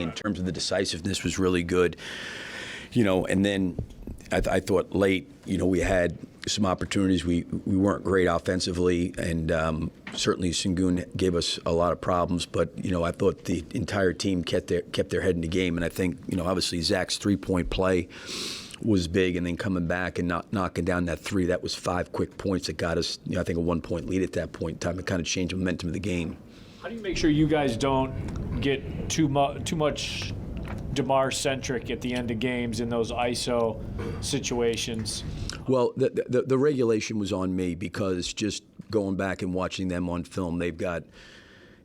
in terms of the decisiveness was really good. And then I thought late, we had some opportunities. We weren't great offensively, and certainly Sengun gave us a lot of problems. But I thought the entire team kept their head in the game, and I think obviously Zach's 3-point play was big, and then coming back and knocking down that three, that was 5 quick points that got us, I think, a 1-point lead at that point in time. It kind of changed the momentum of the game. How do you make sure you guys don't get too much DeMar-centric at the end of games in those ISO situations? Well, the regulation was on me, because just going back and watching them on film, they've got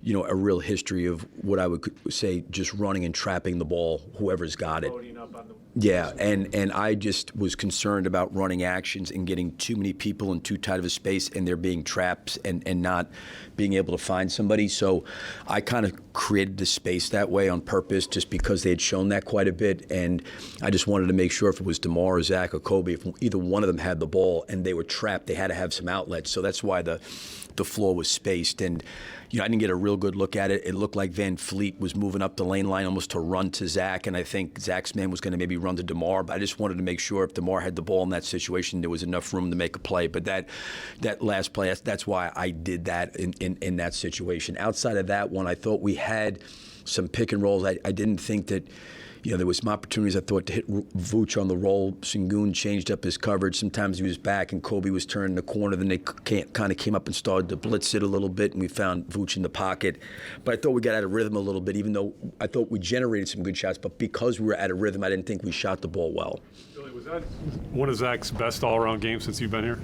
a real history of what I would say just running and trapping the ball, whoever's got it. Yeah, and I just was concerned about running actions and getting too many people in too tight of a space, and there being traps and not being able to find somebody. So I kind of created the space that way on purpose, just because they had shown that quite a bit. And I just wanted to make sure if it was DeMar or Zach or Kobe, if either one of them had the ball and they were trapped, they had to have some outlets. So that's why the floor was spaced. And I didn't get a real good look at it. It looked like Van Fleet was moving up the lane line almost to run to Zach, and I think Zach's man was going to maybe run to DeMar, but I just wanted to make sure if DeMar had the ball in that situation, there was enough room to make a play. But that last play, that's why I did that in that situation. Outside of that one, I thought we had some pick and rolls. I didn't think that there was some opportunities, I thought, to hit Vooch on the roll. Sengun changed up his coverage. Sometimes he was back and Kobe was turning the corner. Then they kind of came up and started to blitz it a little bit, and we found Vooch in the pocket. But I thought we got out of rhythm a little bit, even though I thought we generated some good shots. But because we were out of rhythm, I didn't think we shot the ball well. Billy, was that one of Zach's best all-around games since you've been here?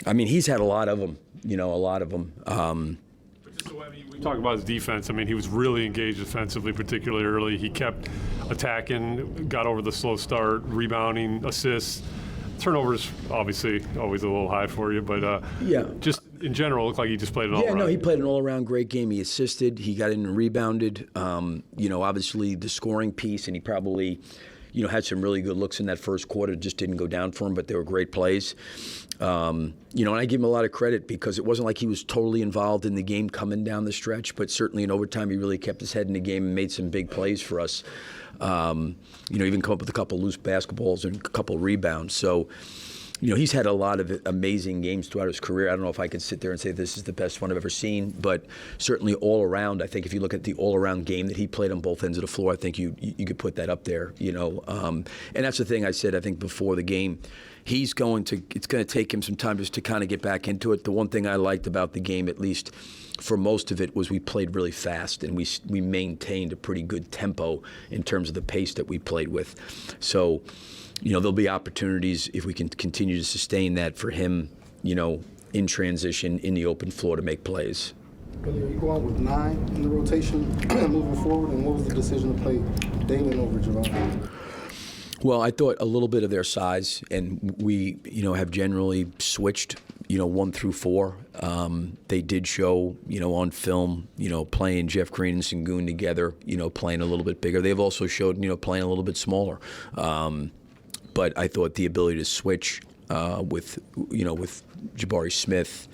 I mean, he's had a lot of them, a lot of them. We talk about his defense. I mean, he was really engaged defensively, particularly early. He kept attacking, got over the slow start, rebounding, assists. Turnovers, obviously, always a little high for you, but just in general, it looked like he just played an all-around. Yeah, no, he played an all-around great game. He assisted, he got in and rebounded. Obviously the scoring piece, and he probably had some really good looks in that first quarter. Just didn't go down for him, but they were great plays. And I give him a lot of credit, because it wasn't like he was totally involved in the game coming down the stretch, but certainly in overtime he really kept his head in the game and made some big plays for us. Even come up with a couple loose basketballs and a couple rebounds. So, he's had a lot of amazing games throughout his career. I don't know if I could sit there and say this is the best one I've ever seen, but certainly all around, I think if you look at the all-around game that he played on both ends of the floor, I think you could put that up there, And that's the thing I said, I think, before the game. It's going to take him some time just to kind of get back into it. The one thing I liked about the game, at least for most of it, was we played really fast, and we maintained a pretty good tempo in terms of the pace that we played with. So, there'll be opportunities if we can continue to sustain that for him, in transition, in the open floor to make plays. Billy, are you going with 9 in the rotation moving forward, and what was the decision to play Dalen over Javon? Well, I thought a little bit of their size, and we, have generally switched, 1 through 4. They did show, on film, playing Jeff Green and Sengun together, playing a little bit bigger. They've also showed, playing a little bit smaller. But I thought the ability to switch with Jabari Smith,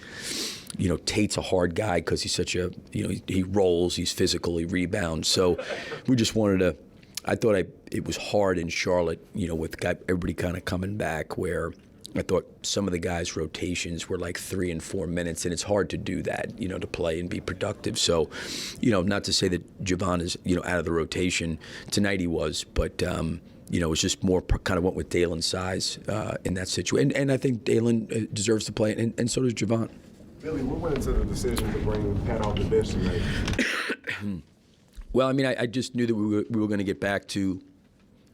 Tate's a hard guy because he's such a, he rolls, he's physical, he rebounds. So we just wanted to. I thought it was hard in Charlotte, with everybody kind of coming back, where I thought some of the guys' rotations were like 3 and 4 minutes, and it's hard to do that, to play and be productive. So, not to say that Javon is, out of the rotation. Tonight he was, but, it was just more kind of went with Dalen's size in that situation. And I think Dalen deserves to play, and so does Javon. Billy, what went into the decision to bring Pat off the bench tonight? Well, I mean, I just knew that we were going to get back to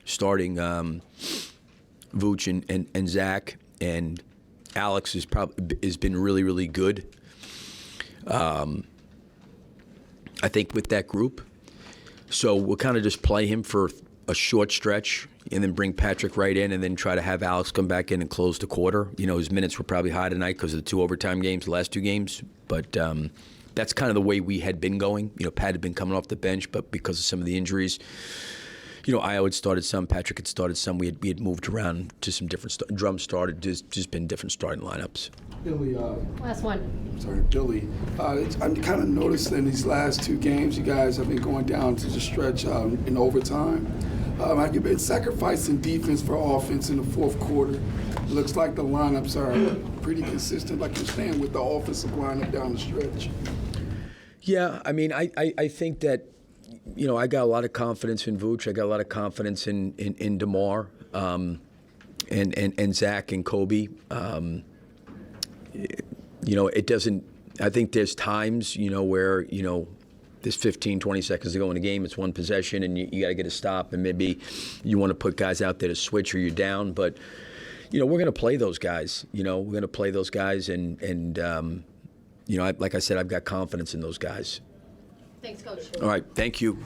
starting Vooch and Zach, and Alex has been really, really good. I think with that group, so we'll kind of just play him for a short stretch, and then bring Patrick right in, and then try to have Alex come back in and close the quarter. His minutes were probably high tonight because of the 2 overtime games, the last 2 games, but. That's kind of the way we had been going. Pat had been coming off the bench, but because of some of the injuries, I had started some, Patrick had started some. We had moved around to some different Drum started, just been different starting lineups. Billy, Last one. sorry, Billy. I'm kind of noticed in these last two games, you guys have been going down to the stretch in overtime. Have you been sacrificing defense for offense in the fourth quarter? It looks like the lineups are pretty consistent, like you're saying, with the offensive lineup down the stretch. Yeah, I mean, I think that, I got a lot of confidence in Vooch. I got a lot of confidence in DeMar and Zach and Kobe. It doesn't. I think there's times, where there's 15, 20 seconds to go in the game. It's one possession, and you got to get a stop, and maybe you want to put guys out there to switch or you're down. But we're going to play those guys. We're going to play those guys, and like I said, I've got confidence in those guys. Thanks, Coach. All right, thank you.